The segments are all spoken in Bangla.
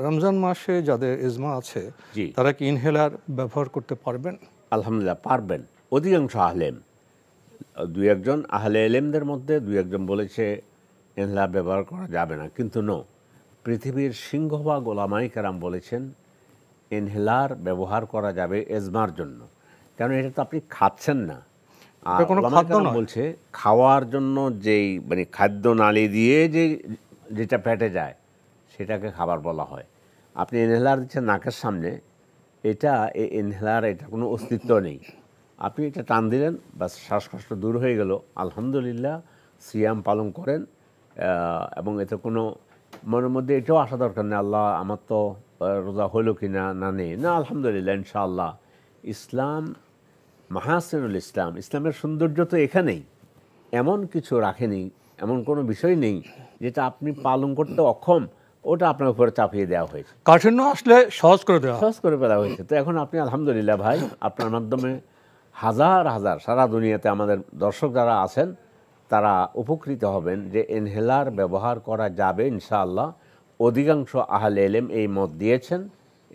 রমজান মাসে যাদের এজমা আছে জি তারা কি ইনহেলার ব্যবহার করতে পারবেন? আলহামদুলিল্লাহ পারবেন। অধিকাংশ আহলেম, দুই একজন আহলে এলেমদের মধ্যে দুই একজন বলেছে ইনহেলার ব্যবহার করা যাবে না, কিন্তু পৃথিবীর সিংহভাগ ওলামাই কেরাম বলেছেন ইনহেলার ব্যবহার করা যাবে এজমার জন্য। কারণ এটা তো আপনি খাচ্ছেন না। আর এটা কোনো ওলামাই খাদ্য কেরাম নয়। বলছে খাওয়ার জন্য যেই মানে খাদ্য নালী দিয়ে যেটা পেটে যায় সেটাকে খাবার বলা হয়। আপনি ইনহেলার দিচ্ছেন নাকের সামনে, এটা ইনহেলার, এটা কোনো অস্তিত্ব নেই। আপনি এটা টান দিলেন, বাস শ্বাসকষ্ট দূর হয়ে গেল, আলহামদুলিল্লাহ সিয়াম পালন করেন। এবং এতে কোনো মনের মধ্যে এটাও আসা দরকার নেই আল্লাহ আমার তো রোজা হলো কি না, না নেই, না আলহামদুলিল্লাহ ইনশাআল্লাহ। ইসলাম মাহাসিনুল ইসলাম, ইসলামের সৌন্দর্য তো এখানেই। এমন কিছু রাখেনি, এমন কোনো বিষয় নেই যেটা আপনি পালন করতে অক্ষম, ওটা আপনার উপরে চাপিয়ে দেওয়া হয়েছে, কাঠিন্য আসলে সহজ করে দেওয়া। সহজ করে ফেলা হয়েছে। তো এখন আপনি আলহামদুলিল্লাহ ভাই, আপনার মাধ্যমে হাজার হাজার সারা দুনিয়াতে আমাদের দর্শক যারা আছেন তারা উপকৃত হবেন যে ইনহেলার ব্যবহার করা যাবে ইনশাআল্লাহ। অধিকাংশ আহলে ইলম এই মত দিয়েছেন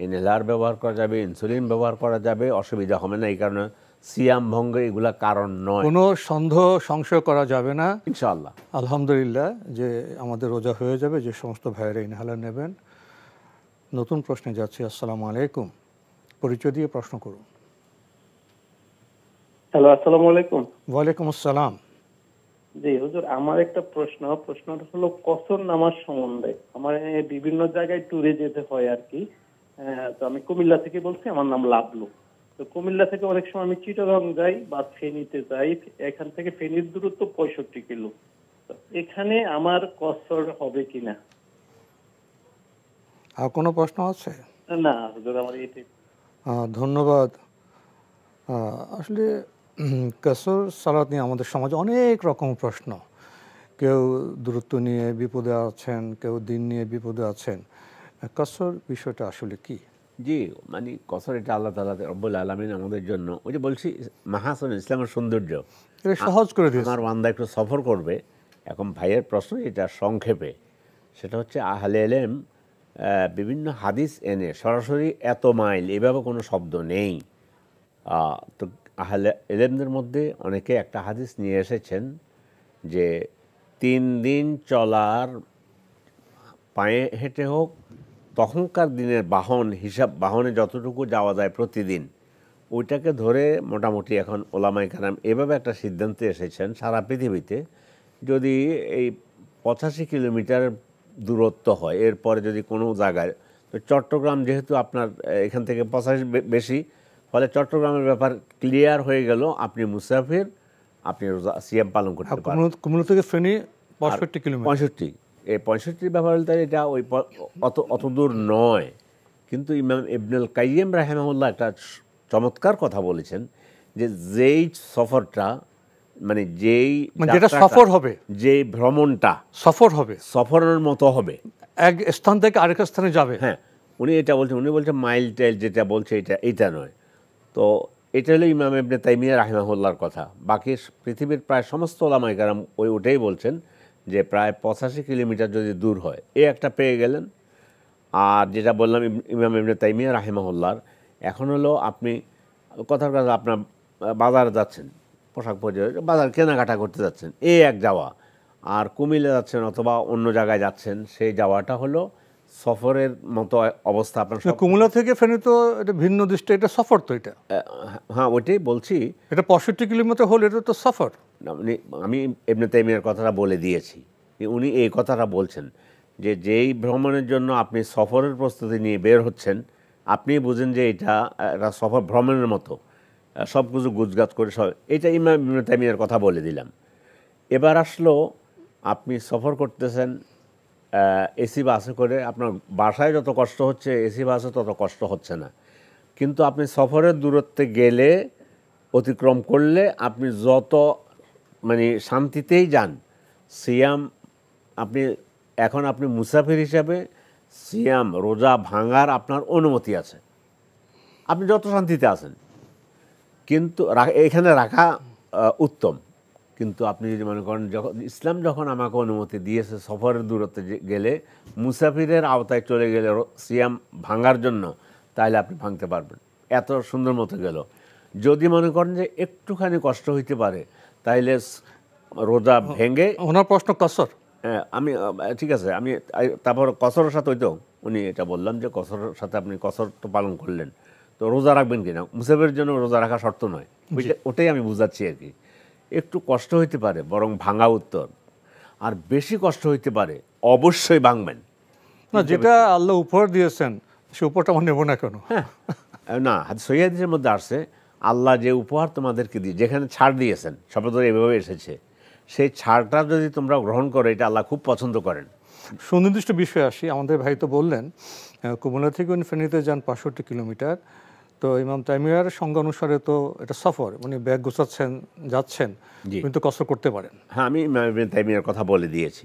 ইনহেলার ব্যবহার করা যাবে, ইনসুলিন ব্যবহার করা যাবে, অসুবিধা হবে না। এই কারণে সিয়াম ভঙ্গ এগুলা কারণ নয়, কোনো সন্দেহ সংশয় করা যাবে না ইনশাআল্লাহ। আলহামদুলিল্লাহ যে আমাদের রোজা হয়ে যাবে যে সমস্ত ভাইয়েরা ইনহেলার নেবেন। নতুন প্রশ্নে যাচ্ছি। আসসালামু আলাইকুম, পরিচয় দিয়ে প্রশ্ন করুন। হ্যালো, আসসালামু আলাইকুম। ওয়ালাইকুম আসসালাম। জি হুজুর, আমার একটা প্রশ্নটা হলো কসর নামাজ সম্বন্ধে। আমার বিভিন্ন জায়গায় ট্যুরে যেতে হয় আর কি। তো আমি কুমিল্লা থেকে বলছি, আমার নাম লাবলু। তো কুমিল্লা থেকে অনেক সময় আমি চিটাগাং যাই বা ফেনীতে যাই। এখান থেকে ফেনীর দূরত্ব 65 কিলো। তো এখানে আমার কসর হবে কিনা? আর কোনো প্রশ্ন আছে? না হুজুর, আমার এটাই। ধন্যবাদ। আসলে কাসর সালাত নিয়ে আমাদের সমাজে অনেক রকম প্রশ্ন। কেউ দূরত্ব নিয়ে বিপদে আছেন, কেউ দিন নিয়ে বিপদে আছেন। কাসর বিষয়টা আসলে কি? জি, মানে কসর এটা আল্লাহ তাআলা রব্বুল আলামিন আমাদের জন্য, ওই যে বলছি মাহাসিন ইসলামের সৌন্দর্য, এটা সহজ করে দিয়েছে। আমার বান্দা একটু সফর করবে। এখন ভাইয়ের প্রশ্ন এটা সংক্ষেপে, সেটা হচ্ছে আহলে ইলম বিভিন্ন হাদিস এনে সরাসরি এত মাইল এভাবে কোনো শব্দ নেই। তো আহলে ইলমদের মধ্যে অনেকে একটা হাদিস নিয়ে এসেছেন যে 3 দিন চলার, পায়ে হেঁটে হোক, তখনকার দিনের বাহন হিসাব, বাহনে যতটুকু যাওয়া যায় প্রতিদিন, ওইটাকে ধরে মোটামুটি এখন ওলামায়ে কেরাম এভাবে একটা সিদ্ধান্তে এসেছেন সারা পৃথিবীতে যদি এই 85 কিলোমিটার দূরত্ব হয়, এরপরে যদি কোনো জায়গায়, তো চট্টগ্রাম যেহেতু আপনার এখান থেকে 85 বেশি, ফলে চট্টগ্রামের ব্যাপার ক্লিয়ার হয়ে গেল, আপনি মুসাফির, আপনি রোজা সিয়াম পালন করতে পারেন। কুমিল্লা থেকে ফেনী 65 কিলোমিটার। 65, এই 65 ব্যাপার হলে এটা ওই অত দূর নয়। কিন্তু ইমাম ইবনুল কাইয়িম রাহিমাহুল্লাহ একটা চমৎকার কথা বলেছেন যে যেই সফরটা, মানে যেই যেটা সফর হবে, যেই ভ্রমণটা সফরের মতো হবে, এক স্থান থেকে আরেক স্থানে যাবে। হ্যাঁ, উনি এটা বলছেন, উনি বলছেন মাইল টাইল যেটা বলছে এটা নয়। তো এটা হলো ইমাম ইবনে তাইমিয়া রাহিমাহুল্লাহর কথা। বাকি পৃথিবীর প্রায় সমস্ত ওলামায়ে কেরাম ওটাই বলছেন যে প্রায় 85 কিলোমিটার যদি দূর হয়, এই একটা পেয়ে গেলেন। আর যেটা বললাম ইমাম ইবনে তাইমিয়া রাহিমাহুল্লাহর, এখন হলো আপনি কথার কথা আপনার বাজারে যাচ্ছেন, পোশাক পরে বাজার কেনাকাটা করতে যাচ্ছেন, এই এক যাওয়া। আর কুমিল্লা যাচ্ছেন অথবা অন্য জায়গায় যাচ্ছেন, সেই যাওয়াটা হলো সফরের মতো অবস্থা। আপনার কুমিল্লা থেকে ফেনী তো এটা ভিন্ন দৃষ্টি, এটা সফর। তো এটা, হ্যাঁ ওইটাই বলছি, এটা 65 কিলোমিটার হলে এটা তো সফর। আমি ইবনে তাইমিয়ার কথাটা বলে দিয়েছি, উনি এই কথাটা বলছেন যে যেই ভ্রমণের জন্য আপনি সফরের প্রস্তুতি নিয়ে বের হচ্ছেন, আপনি বুঝেন যে এটা সফর ভ্রমণের মতো, সব কিছু গুজগাছ করে সব, এটা ইমাম ইবনে তাইমিয়ার কথা বলে দিলাম। এবার আসলো আপনি সফর করতেছেন এসি বাসে করে, আপনার বাসায় যত কষ্ট হচ্ছে এসি বাসে তত কষ্ট হচ্ছে না। কিন্তু আপনি সফরের দূরত্বে গেলে, অতিক্রম করলে আপনি যত মানে শান্তিতেই যান, সিয়াম আপনি মুসাফির হিসাবে সিয়াম রোজা ভাঙার আপনার অনুমতি আছে, আপনি যত শান্তিতে আছেন। কিন্তু এখানে রাখা উত্তম, কিন্তু আপনি যদি মনে করেন ইসলাম যখন আমাকে অনুমতি দিয়েছে সফরের দূরত্বে গেলে মুসাফিরের আওতায় চলে গেলে সিয়াম ভাঙার জন্য, তাহলে আপনি ভাঙতে পারবেন, এত সুন্দর মতো গেল। যদি মনে করেন যে একটুখানি কষ্ট হইতে পারে, তাইলে রোজা ভেঙে, ওনার প্রশ্ন কসর। হ্যাঁ আমি ঠিক আছে, আমি তারপর কসরের সাথে হইতো উনি এটা বললাম যে কসরের সাথে আপনি কসর তো পালন করলেন, তো রোজা রাখবেন কিনা, মুসাফিরের জন্য রোজা রাখা শর্ত নয়, ওটাই আমি বুঝাচ্ছি আর কি। একটু কষ্ট হইতে পারে বরং ভাঙা উত্তর, আর বেশি কষ্ট হইতে পারে অবশ্যই ভাঙবেন। না, যেটা আল্লাহ উপহার দিয়েছেন সে উপহারটা আমরা নেব না কেন? হ্যাঁ না, সহিহ হাদিসের মধ্যে আসছে আল্লাহ যে উপহার তোমাদেরকে দিয়ে, যেখানে ছাড় দিয়েছেন শব্দ এভাবে এসেছে, সেই ছাড়টা যদি তোমরা গ্রহণ করো, এটা আল্লাহ খুব পছন্দ করেন। সুনির্দিষ্ট বিষয়ে আসি। আমাদের ভাই তো বললেন কুমিল্লা থেকে উনি ফেনীতে যান 65 কিলোমিটার। তো ইমাম তাইমিয়ার সংজ্ঞা অনুসারে তো এটা সফর, উনি ব্যাগ গোছাচ্ছেন, যাচ্ছেন, কিন্তু কসর করতে পারেন। হ্যাঁ, আমি ইমাম ইবনে তাইমিয়ার কথা বলে দিয়েছি।